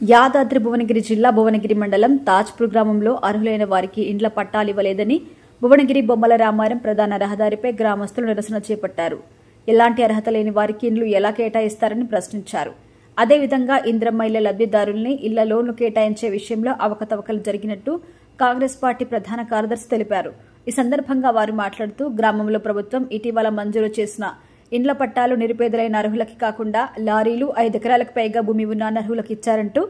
యాదాద్రి భువనగిరి జిల్లా భువనగిరి మండలం తాజ్పూర్ గ్రామంలో అర్హులైన వారికి ఇండ్ల పట్టాలు ఇవ్వలేదని భువనగిరి బొమ్మల రామారం ప్రధాన రహదారిపై గ్రామస్తులు నిరసన చేపట్టారు. ఎలాంటి అర్హత లేని వారికి ఇండ్లు ఎలా కేటాయిస్తారని ప్రశ్నించారు. అదేవిధంగా ఇంద్రమ్మ ఇళ్ల లబ్దిదారుల్ని ఇళ్ల లోన్లు కేటాయించే విషయంలో అవకతవకలు జరిగినట్టు కాంగ్రెస్ పార్టీ ప్రధాన కార్యదర్శి తెలిపారు. ఈ సందర్భంగా వారు మాట్లాడుతూ గ్రామంలో ప్రభుత్వం ఇటీవల మంజూరు చేసిన ఇండ్ల పట్టాలు నిరుపేదలైన అర్హులకి కాకుండా లారీలు 5 ఎకరాలకు పైగా భూమి ఉన్న అనర్హులకు ఇచ్చారంటూ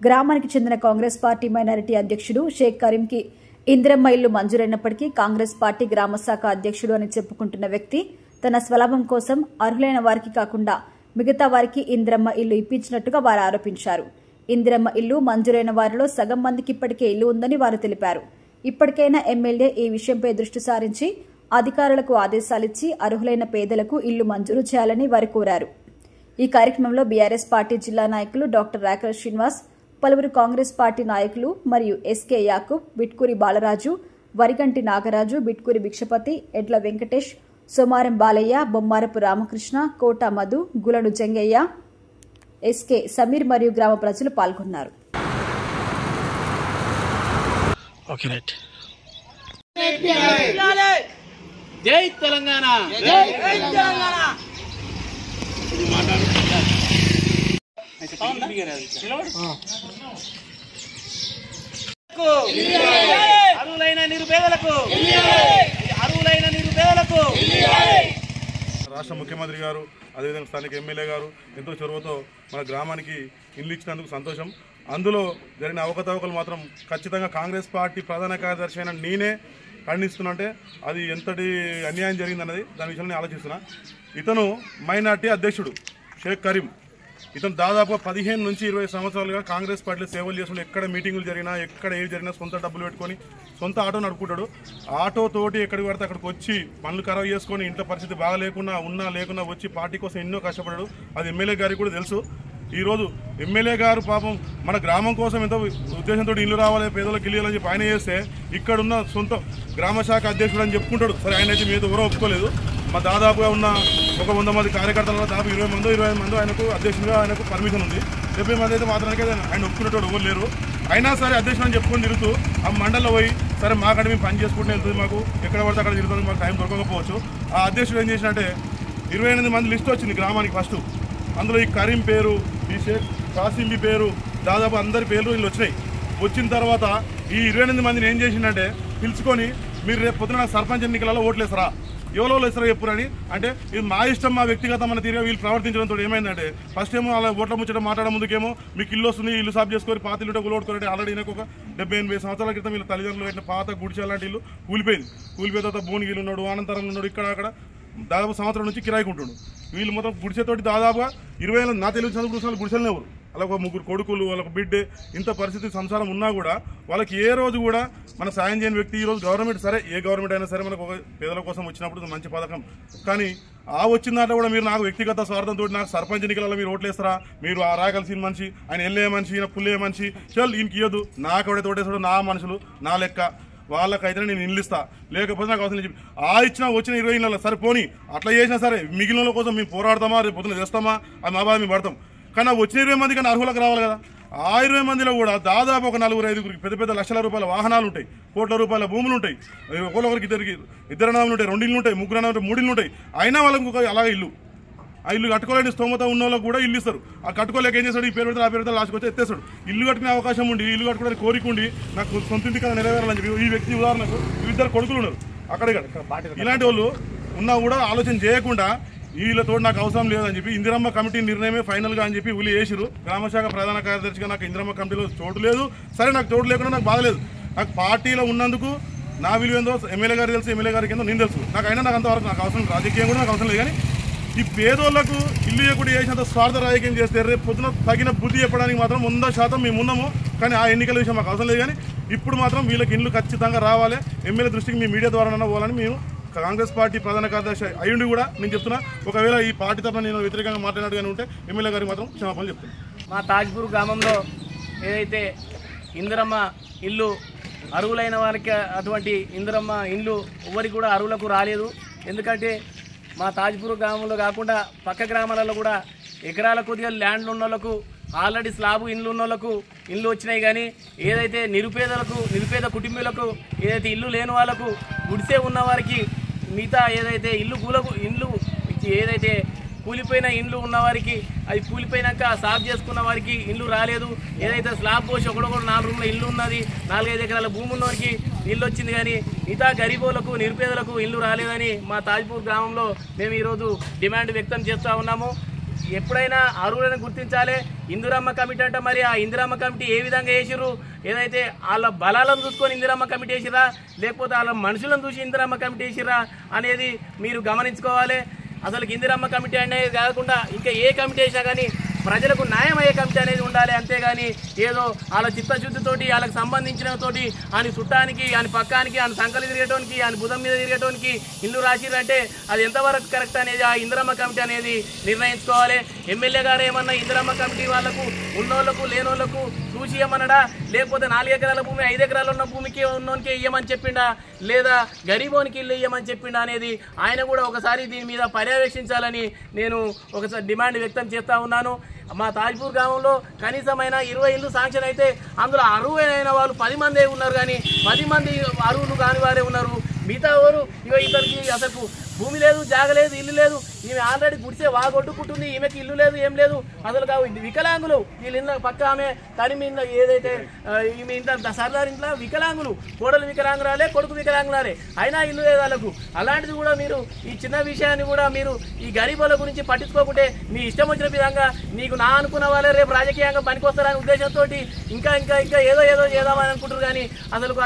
గ్రామానికి చెందిన కాంగ్రెస్ పార్టీ మైనారిటీ అధ్యక్షుడు షేక్ కరీంకి ఇంద్రమ్మ ఇల్లు మంజూరైనప్పటికీ కాంగ్రెస్ పార్టీ గ్రామ శాఖ అధ్యక్షుడు అని చెప్పుకుంటున్న వ్యక్తి తన స్వలాభం కోసం అర్హులైన వారికి కాకుండా మిగతా వారికి ఇంద్రమ్మ ఇల్లు ఇప్పించినట్టుగా వారు ఆరోపించారు. ఇంద్రమ్మ ఇల్లు మంజూరైన వారిలో సగం మందికి ఇప్పటికే ఇల్లు ఉందని వారు తెలిపారు. ఇప్పటికైనా ఎమ్మెల్యే ఈ విషయంపై దృష్టి సారించి అధికారులకు ఆదేశాలిచ్చి అర్హులైన పేదలకు ఇల్లు మంజూరు చేయాలని వారు కోరారు. ఈ కార్యక్రమంలో బీఆర్ఎస్ పార్టీ జిల్లా నాయకులు డాక్టర్ రాకర్ శ్రీనివాస్, పలువురు కాంగ్రెస్ పార్టీ నాయకులు మరియు ఎస్కే యాకూబ్, బిట్కూరి బాలరాజు, వరిగంటి నాగరాజు, బిట్కూరి భిక్షపతి, ఎడ్ల వెంకటేష్, సోమారం బాలయ్య, బొమ్మారపు రామకృష్ణ, కోట మధు, గులడు జంగయ్య, ఎస్కే సమీర్ మరియు గ్రామ ప్రజలు పాల్గొన్నారు. జై తెలంగాణ, జై తెలంగాణ. అర్హులైన నిరుపేదలకు, అర్హులైన నిరుపేదలకు రాష్ట్ర ముఖ్యమంత్రి గారు, అదేవిధంగా స్థానిక ఎమ్మెల్యే గారు ఎంతో చొరవతో మన గ్రామానికి ఇల్లు ఇచ్చినందుకు సంతోషం. అందులో జరిగిన అవకతవకలు మాత్రం ఖచ్చితంగా కాంగ్రెస్ పార్టీ ప్రధాన కార్యదర్శి అయిన నేనే ఖండిస్తున్నంటే అది ఎంతటి అన్యాయం జరిగిందన్నది దాని విషయంలో నేను ఆలోచిస్తున్నా. ఇతను మైనార్టీ అధ్యక్షుడు షేక్ కరీం. ఇతను దాదాపు 15 నుంచి 20 సంవత్సరాలుగా కాంగ్రెస్ పార్టీలో సేవలు చేసుకుంటూ ఎక్కడ మీటింగులు జరిగినా, ఎక్కడ ఏవి జరిగినా సొంత డబ్బులు పెట్టుకొని సొంత ఆటో నడుపుకుంటాడు. ఆటో తోటి ఎక్కడికి పడితే అక్కడికి వచ్చి పనులు ఖరాబ్ చేసుకొని ఇంట్లో పరిస్థితి బాగా లేకున్నా ఉన్నా లేకున్నా వచ్చి పార్టీ కోసం ఎన్నో కష్టపడ్డాడు. అది ఎమ్మెల్యే గారికి కూడా తెలుసు. ఈరోజు ఎమ్మెల్యే గారు పాపం మన గ్రామం కోసం ఎంతో ఉద్దేశంతో ఇల్లు రావాలి, పేదలకు ఇల్లు అని చెప్పి ఆయన చేస్తే ఇక్కడున్న సొంత గ్రామ శాఖ అధ్యక్షుడు అని చెప్పుకుంటాడు. సరే, ఆయన అయితే మీద ఎవరో ఒప్పుకోలేదు. మా దాదాపుగా ఉన్న ఒక 100 మంది కార్యకర్తలలో దాదాపు 20 మంది ఆయనకు అధ్యక్షుడిగా ఆయనకు పర్మిషన్ ఉంది. 70 మంది అయితే మాత్రానికి ఆయన ఒప్పుకునేటోడు ఎవరు లేరు. అయినా సరే అధ్యక్షుడు అని చెప్పుకొని తిరుగుతూ ఆ మండలంలో పోయి సరే మాకంటే మేము పని చేసుకుంటూ వెళ్తుంది, మాకు ఎక్కడ పడితే అక్కడ తిరుగుతుంది, మాకు టైం దొరకకపోవచ్చు. ఆ అధ్యక్షుడు ఏం చేసినట్టే 28 మంది లిస్ట్ వచ్చింది గ్రామానికి ఫస్ట్. అందులో ఈ కరీం పేరు, ఈ షేక్ కాసింబి పేరు, దాదాపు అందరి పేర్లు వీళ్ళు వచ్చినాయి. వచ్చిన తర్వాత ఈ 28 మందిని ఏం చేసిందంటే పిలుచుకొని మీరు రేపు పొద్దున సర్పంచ్ ఎన్నికలలో ఓట్లేస్తారా, ఎవరో వేస్తారా చెప్పురని. అంటే ఇది మా ఇష్టం, మా వ్యక్తిగతమైన తీరుగా వీళ్ళు ప్రవర్తించడంతో ఏమైందంటే ఫస్ట్ ఏమో అలా ఓట్ల ముచ్చట మాట్లాడే ముందుకేమో మీకు ఇల్లు వస్తుంది, ఇల్లు సాఫ్ చేసుకొని పాత ఇల్లు కూలగొట్టుకోండి. ఆల్రెడీ ఈయనకు ఒక 70-80 సంవత్సరాల క్రితం వీళ్ళ తల్లిదండ్రులు పెట్టిన పాత గుడిసె లాంటి ఇల్లు కూలిపోయింది. కూలిపోయిన తర్వాత భువనగిరి ఉన్నాడు, అనంతరం ఉన్నాడు, ఇక్కడ అక్కడ దాదాపు సంవత్సరం నుంచి కిరాయికుంటుండు. వీళ్ళు మొత్తం గుడిసెతోటి దాదాపుగా 20 నా తెలుగు చదువు గుడిసెలనే ఎవరు అలా ఒక 3 కొడుకులు, వాళ్ళకు బిడ్డే, ఇంత పరిస్థితి సంసారం ఉన్నా కూడా వాళ్ళకి ఏ రోజు కూడా మన సాయం చేయని వ్యక్తి. ఈరోజు గవర్నమెంట్ సరే, ఏ గవర్నమెంట్ అయినా సరే మనకు ఒక పేదల కోసం వచ్చినప్పుడు మంచి పథకం, కానీ ఆ వచ్చిన దాంట్లో కూడా మీరు నాకు వ్యక్తిగత స్వార్థంతో నాకు సర్పంచ్ ఎన్నికలలో మీరు ఓట్లేస్తారా, మీరు ఆ రాయకల్సిన మనిషి, ఆయన ఎల్లే మనిషి, ఈయన పుల్లే మనిషి, చల్ ఈయనకి ఇవ్వదు, నాకు ఎవడైతే ఓటేస్తాడో నా మనుషులు నా లెక్క, వాళ్ళకైతే నేను ఇల్లిస్తా, లేకపోతే నాకు అవసరం చెప్పి ఆ ఇచ్చిన వచ్చిన 20 ఇళ్ళలో సరే పోనీ అట్లా చేసినా సరే మిగిలిన కోసం మేము పోరాడతామా, రేపు పొద్దున చేస్తామా, అది మా బాధ మేము పడతాం. కానీ ఆ వచ్చిన 20 మంది కన్నా అర్హులకు రావాలి కదా. ఆ 20 మందిలో కూడా దాదాపు ఒక 4-5 పెద్ద పెద్ద లక్షల రూపాయల వాహనాలు ఉంటాయి, కోట్ల రూపాయల భూములు ఉంటాయి, ఒకరికి ఇద్దరు నామలు ఉంటాయి, 2 ఇళ్ళు ఉంటాయి, 3 నామలు 3 ఇళ్ళు ఉంటాయి. అయినా వాళ్ళకి అలాగే ఇల్లు, ఆ ఇల్లు కట్టుకోలేని స్తోమత ఉన్న వాళ్ళకి కూడా ఇల్లు ఇస్తారు. ఆ కట్టుకోలేక ఏం చేస్తాడు, ఈ పేరు పెడితే ఆ పేరు పెడితే లాస్ట్కి వచ్చి ఎత్తేస్తాడు. ఇల్లు కట్టుకునే అవకాశం ఉండి, ఇల్లు కట్టుకోవడానికి కోరిక ఉండి నాకు సొంత ఇంటి కదా నెరవేరాలని చెప్పి ఈ వ్యక్తి ఉదాహరణకు 2 కొడుకులు ఉన్నారు అక్కడిక్కడ. ఇలాంటి వాళ్ళు ఉన్నా కూడా ఆలోచన చేయకుండా వీళ్ళతో నాకు అవసరం లేదని చెప్పి ఇందిరమ్మ కమిటీ నిర్ణయమే ఫైనల్గా అని చెప్పి వీళ్ళు వేసిరు. గ్రామశాఖ ప్రధాన కార్యదర్శిగా నాకు ఇందిరమ్మ కమిటీలో చోటు లేదు. సరే, నాకు చోటు లేకుండా నాకు బాధలేదు. నాకు పార్టీలో ఉన్నందుకు నా విలువ ఏందో ఎమ్మెల్యే గారికి తెలుసు, ఎమ్మెల్యే గారికి ఏందో నేను తెలుసు. నాకు అయినా నాకు అంతవరకు నాకు అవసరం, రాజకీయం కూడా నాకు అవసరం లేదు. కానీ ఈ పేదోళ్లకు ఇల్లు ఎప్పుడు చేసినంత స్వార్థ రాజకీయం చేస్తే రేపు పొద్దున తగిన బుద్ధి చెప్పడానికి మాత్రం 100% మేము ఉన్నాము. కానీ ఆ ఎన్నికల విషయం మాకు అవసరం లేదు. కానీ ఇప్పుడు మాత్రం వీళ్ళకి ఇల్లు ఖచ్చితంగా రావాలి, ఎమ్మెల్యే దృష్టికి మీ మీడియా ద్వారా పోవాలని మేము కాంగ్రెస్ పార్టీ ప్రధాన కార్యదర్శి అయ్యుండి కూడా నేను చెప్తున్నా. ఒకవేళ ఈ పార్టీ తరఫున నేను వ్యతిరేకంగా మాట్లాడినట్టుగానే ఉంటే ఎమ్మెల్యే గారికి మాత్రం క్షమాపణలు చెప్తున్నాను. మా తాజ్పూర్ గ్రామంలో ఏదైతే ఇందిరమ్మ ఇల్లు అర్హులైన వారికి అటువంటి ఇందిరమ్మ ఇల్లు ఎవరికి కూడా అర్హులకు రాలేదు. ఎందుకంటే మా తాజ్పూర్ గ్రామంలో కాకుండా పక్క గ్రామాలలో కూడా ఎకరాల కొద్దిగా ల్యాండ్లు ఉన్న వాళ్ళకు ఆల్రెడీ స్లాబ్ ఇండ్లు ఉన్న వాళ్ళకు ఇల్లు వచ్చినాయి, కానీ ఏదైతే నిరుపేద కుటుంబీలకు ఏదైతే ఇల్లు లేని వాళ్ళకు గుడిసే ఉన్న వారికి మిగతా ఏదైతే ఇండ్లు ఏదైతే కూలిపోయిన ఇండ్లు ఉన్నవారికి అది కూలిపోయినాక సాఫ్ చేసుకున్న వారికి ఇల్లు రాలేదు. ఏదైతే స్లాబ్ పోసి ఒకడొకడు 4 రూమ్ల ఇల్లు ఉన్నది, 4-5 ఎకరాల భూమి ఉన్నవారికి ఇల్లు వచ్చింది, కానీ మిగతా గరీబులకు నిరుపేదలకు ఇల్లు రాలేదని మా తాజ్పూర్ గ్రామంలో మేము ఈరోజు డిమాండ్ వ్యక్తం చేస్తూ ఉన్నాము. ఎప్పుడైనా అర్హులను గుర్తించాలి. ఇందిరమ్మ కమిటీ అంటే మరి ఆ ఇందిరమ్మ కమిటీ ఏ విధంగా వేసిర్రు, ఏదైతే వాళ్ళ బలాలను చూసుకొని ఇందిరమ్మ కమిటీ వేసిరా లేకపోతే వాళ్ళ మనుషులను చూసి ఇందిరమ్మ కమిటీ వేసిరా అనేది మీరు గమనించుకోవాలి. అసలు ఇందిరమ్మ కమిటీ అనేది కాకుండా ఇంకా ఏ కమిటీ వేసినా కానీ ప్రజలకు న్యాయం అయ్యే కమిటీ అనేది ఉండాలి. అంతేగాని ఏదో వాళ్ళ చిత్తశుద్ధితోటి వాళ్ళకి సంబంధించినతోటి ఆయన చుట్టానికి ఆయన పక్కానికి ఆయన సంకలు తిరిగేటోనికి ఆయన బుధం మీద తిరిగేటోనికి ఇల్లు రాసిరంటే అది ఎంతవరకు కరెక్ట్ అనేది ఆ ఇందిరమ్మ కమిటీ అనేది నిర్ణయించుకోవాలి. ఎమ్మెల్యే గారు ఏమన్నా ఇందిరమ్మ కమిటీ వాళ్ళకు ఉన్నోళ్లకు లేనోళ్లకు చూసి ఇవ్వమన్నాడా, లేకపోతే 4 ఎకరాల భూమి 5 ఎకరాలు ఉన్న భూమికి ఉన్నోనికి ఇవ్వమని చెప్పిండా, లేదా గరీబోనికి ఇల్లు ఇవ్వమని చెప్పిండా అనేది ఆయన కూడా ఒకసారి దీని మీద పర్యవేక్షించాలని నేను ఒకసారి డిమాండ్ వ్యక్తం చేస్తూ ఉన్నాను. మా తాజ్పూర్ గ్రామంలో కనీసమైన 20 ఇల్లు శాంక్షన్ అయితే అందులో అర్హులైన వాళ్ళు 10 మందే ఉన్నారు, కానీ 10 మంది అర్హులు కాని వారే ఉన్నారు. మిగతా ఎవరు ఇతనికి అసలు భూమి లేదు, జాగ లేదు, ఇల్లు లేదు. ఈమె ఆల్రెడీ గుడిసే వాగొట్టుకుంటుంది, ఈమెకి ఇల్లు లేదు, ఏం లేదు. అసలు కావు వికలాంగులు వీళ్ళ ఇంట్లో పక్క ఆమె తడిమి ఏదైతే ఈమె ఇంట్లో సర్దార్ ఇంట్లో వికలాంగులు, కోడలు వికలాంగురాలే, కొడుకు వికలాంగురాలే, అయినా ఇల్లు లేదు వాళ్ళకు. అలాంటిది కూడా మీరు ఈ చిన్న విషయాన్ని కూడా మీరు ఈ గరీబుల గురించి పట్టించుకోకుంటే మీ ఇష్టం వచ్చిన విధంగా నీకు నా అనుకున్న వాళ్ళే రేపు రాజకీయంగా పనికొస్తారనే ఉద్దేశంతో ఇంకా ఇంకా ఇంకా ఏదో చేద్దామని అనుకుంటారు, కానీ అసలు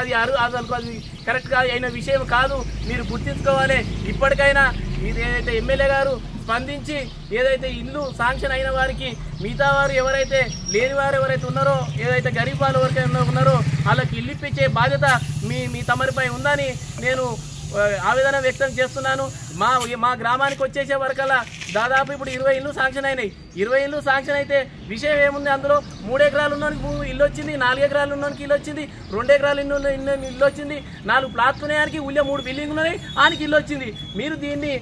అది కరెక్ట్గా అయిన విషయం కాదు. మీరు గుర్తించుకోవాలి. ఇప్పటికైనా ఏదైతే ఎమ్మెల్యే గారు స్పందించి ఏదైతే ఇల్లు శాంక్షన్ అయిన వారికి మిగతా వారు ఎవరైతే లేని వారు ఎవరైతే ఉన్నారో, ఏదైతే గరీబ్ వాళ్ళు ఎవరికైనా ఉన్నారో వాళ్ళకి ఇల్లు ఇప్పించే బాధ్యత మీ తమరిపై ఉందని నేను ఆవేదన వ్యక్తం చేస్తున్నాను. మా గ్రామానికి వచ్చేసే వరకల్లా దాదాపు ఇప్పుడు 20 ఇల్లు శాంక్షన్ అయినాయి. 20 ఇల్లు శాంక్షన్ అయితే విషయం ఏముంది, అందులో 3 ఎకరాలు ఉన్నోనికి ఇల్లు వచ్చింది, 4 ఎకరాలు ఉన్నోనికి ఇల్లు వచ్చింది, 2 ఎకరాలు ఇల్లు వచ్చింది, 4 ప్లాట్స్ ఉన్నాయానికి ఊళ్ళో 3 బిల్డింగ్ ఉన్నాయి, ఆయనకి ఇల్లు వచ్చింది. మీరు దీన్ని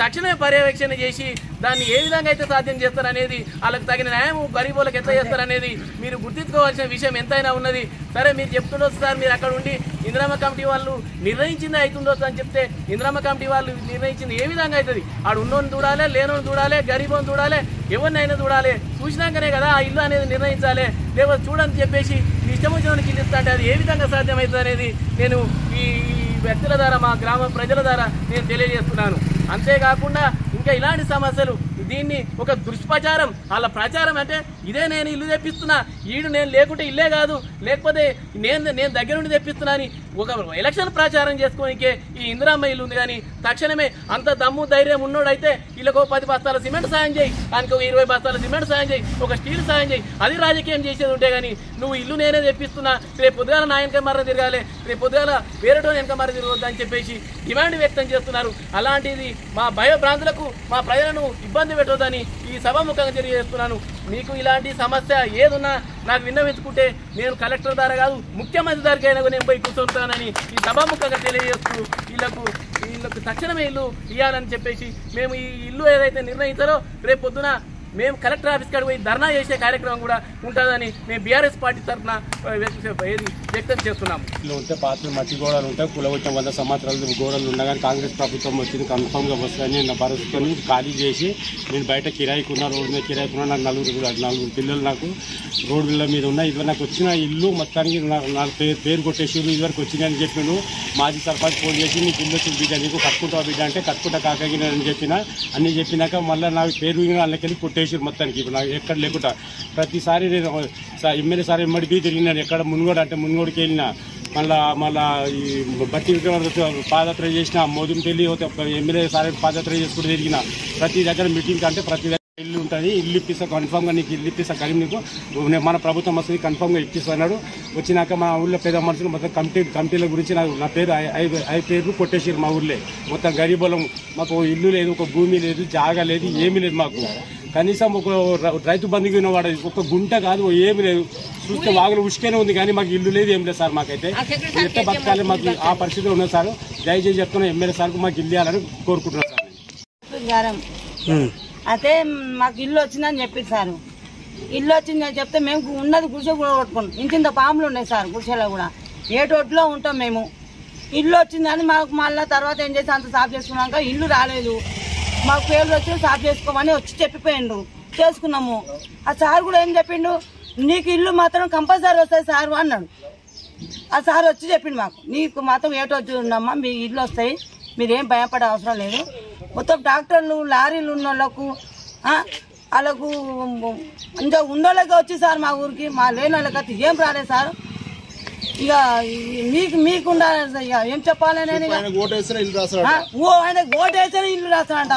తక్షణమే పర్యవేక్షణ చేసి దాన్ని ఏ విధంగా అయితే సాధ్యం చేస్తారనేది, వాళ్ళకి తగిన న్యాయం గరీబులకు ఎంత చేస్తారనేది మీరు గుర్తించుకోవాల్సిన విషయం ఎంతైనా ఉన్నది. సరే మీరు చెప్తుండొచ్చు సార్, మీరు అక్కడ ఉండి ఇందిరమ్మ కమిటీ వాళ్ళు నిర్ణయించింది అవుతుండొచ్చు అని చెప్తే ఇందిరమ్మ కమిటీ వాళ్ళు నిర్ణయించింది ఏ విధంగా అవుతుంది? ఆడు ఉన్నోని చూడాలి, లేనోని చూడాలి, గరీబోని చూడాలి, ఎవరినైనా చూడాలి. చూసినాకనే కదా ఆ ఇల్లు అనేది నిర్ణయించాలి. లేకపోతే చూడని చెప్పేసి మీ ఇష్టం వచ్చిన ఇల్లు ఇస్తా అంటే అది ఏ విధంగా సాధ్యమవుతుంది అనేది నేను ఈ వ్యక్తుల ద్వారా మా గ్రామ ప్రజల ద్వారా నేను తెలియజేస్తున్నాను. అంతేకాకుండా ఇంకా ఇలాంటి సమస్యలు దీన్ని ఒక దుష్ప్రచారం, వాళ్ళ ప్రచారం అంటే ఇదే నేను ఇల్లు తెప్పిస్తున్నా, ఈడు నేను లేకుంటే ఇల్లే కాదు, లేకపోతే నేను దగ్గర నుండి తెప్పిస్తున్నా అని ఒక ఎలక్షన్ ప్రచారం చేసుకోనికే ఈ ఇందిరమ్మ ఇల్లు ఉంది. కానీ తక్షణమే అంత దమ్ము ధైర్యం ఉన్నోడైతే వీళ్ళకు 10 బస్తాల సిమెంట్ సాయం చేయి, దానికి 20 బస్తాల సిమెంట్ సాయం చేయి, ఒక స్టీల్ సాయం చేయి, అది రాజకీయం చేసేది ఉంటే కానీ నువ్వు ఇల్లు నేనే తెప్పిస్తున్నా, రేపు పొద్దుగాల నా వెనక మర్ర తిరగాలి, రేపు పొద్దుగాల వేరేటో వెనక మర్ర తిరగొద్దు అని చెప్పేసి డిమాండ్ వ్యక్తం చేస్తున్నారు. అలాంటిది మా భయభ్రాంతులకు మా ప్రజలను ఇబ్బంది పెట్టొద్దని ఈ సభాముఖంగా తెలియజేస్తున్నాను. మీకు ఇలాంటి సమస్య ఏదున్నా నాకు విన్నవించుకుంటే నేను కలెక్టర్ ద్వారా కాదు ముఖ్యమంత్రి దగ్గరికి అయినా నేను పోయి కూర్చొస్తానని ఈ సభాముఖంగా తెలియజేస్తూ వీళ్ళకు తక్షణమే ఇల్లు ఇవ్వాలని చెప్పేసి మేము ఈ ఇల్లు ఏదైతే నిర్ణయించారో రేపు పొద్దున మేము కలెక్టర్ ఆఫీస్ కాడికి పోయి ధర్నా చేసే కార్యక్రమం కూడా ఉంటుందని మేము బీఆర్ఎస్ పార్టీ తరఫున వ్యక్తం చేస్తున్నాము. ఉంటే పాత మట్టి గోడలు ఉంటాయి, కూలగొట్టిన 100 సంవత్సరాలు గోడలు ఉండగానే కాంగ్రెస్ ప్రభుత్వం వచ్చింది, కన్ఫామ్గా వస్తుందని నా భరోసాతో ఖాళీ చేసి నేను బయట కిరాయికున్నా, రోడ్డు మీద కిరాయికున్నా. నాకు 4 పిల్లలు నాకు రోడ్ల మీద ఉన్నాయి. ఇది నాకు వచ్చిన ఇల్లు మొత్తానికి నాకు పేరు కొట్టేసి ఇదివరకు వచ్చిందని చెప్పాను. మాజీ సర్పంచ్ ఫోన్ చేసి నీకు ఇల్లు వచ్చింది బిడ్డ, నీకు కట్టుకుంటావు బిడ్డ అంటే కట్టుకుంటా కాకని చెప్పిన. అన్నీ చెప్పినాక మళ్ళీ నాకు పేరు వాళ్ళకెళ్ళి కొట్టేసి మొత్తానికి ఇప్పుడు నాకు ఎక్కడ లేకుండా ప్రతిసారి నేను ఎమ్మెల్యే సార్ ఎమ్మడిపి తిరిగినాను. ఎక్కడ మున్గోడు అంటే మున్గోడికి వెళ్ళినా, మళ్ళా ఈ బట్టి పాదయాత్ర చేసిన, మోదం పెళ్ళి ఎమ్మెల్యే సార్ పాదయాత్ర చేసుకుంటూ తిరిగిన. ప్రతి దగ్గర మీటింగ్ అంటే ప్రతి దగ్గర ఇల్లు ఉంటుంది, ఇల్లు ఇప్పిస్తా కన్ఫామ్గా, నీకు ఇల్లు ఇప్పిస్తా కరీం, నీకు మన ప్రభుత్వం వస్తుంది కన్ఫామ్గా ఇప్పిస్తున్నాడు. వచ్చినాక మా ఊళ్ళో పేద మనుషులు మొత్తం కమిటీల గురించి నా పేరు 5 పేర్లు కొట్టేసారు మా ఊళ్ళో. మొత్తం గరీబులం, మాకు ఇల్లు లేదు, ఒక భూమి లేదు, జాగా లేదు, ఏమీ లేదు. మాకు కనీసం ఒక రైతు బంధుకి వాడు ఒక గుంట కాదు, ఏమి లేదు. చూస్తే వాగులు ఉష్కనే ఉంది, కానీ మాకు ఇల్లు లేదు, ఏం లేదు సార్. మాకైతే ఎట్లా బతకాలి, మాకు ఆ పరిస్థితిలో ఉన్నది సార్. దయచేసి చెప్తున్నా ఎమ్మెల్యే సార్కు మాకు ఇల్లు ఇవ్వాలని కోరుకుంటున్నాను సార్. అయితే మాకు ఇల్లు వచ్చిందని చెప్పి సార్ ఇల్లు వచ్చిందని చెప్తే మేము ఉన్నది గుడిసె కూడా కొట్టుకున్నాం. ఇంత పాములు ఉన్నాయి సార్ గుడిసెలో కూడా. ఏటోట్లో ఉంటాం మేము. ఇల్లు వచ్చిందని మాకు మళ్ళీ తర్వాత ఏం చేసి అంత సాఫ్ చేసుకున్నాక ఇల్లు రాలేదు, మాకు పేర్లు వచ్చి సాఫ్ చేసుకోమని వచ్చి చెప్పిపోయిండు. చేసుకున్నాము. ఆ సార్ కూడా ఏం చెప్పిండు, నీకు ఇల్లు మాత్రం కంపల్సరీ వస్తుంది సార్ అన్నాడు. ఆ సార్ వచ్చి చెప్పిండు మాకు, నీకు మాత్రం ఏటొచ్చి ఉండమ్మా, మీ ఇల్లు వస్తాయి, మీరేం భయపడే అవసరం లేదు. మొత్తం డాక్టర్లు లారీలు ఉన్న వాళ్ళకు వాళ్ళకు ఇంకా ఉన్నోళ్ళకి వచ్చి సార్ మా ఊరికి, మా లేని వాళ్ళకి అయితే ఏం రాలేదు సార్. ఇక మీకు ఉండాలి ఇక ఏం చెప్పాలి నేను. ఆయనకు ఓటేస్తేనే ఇల్లు రాస్తాడంట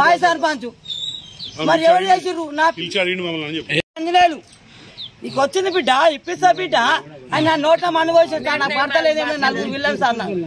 మా సర్పంచ్. మరి ఎవరు చేసిర్రు? నా ఆంజనేయులు నీకు వచ్చింది బిడ్డ, ఇప్పిస్తా బిడ్డ అని నా నోట్ల మనుగోసి నాకు పడతలేదేమో 4 విల్లలు సార్ నాకు.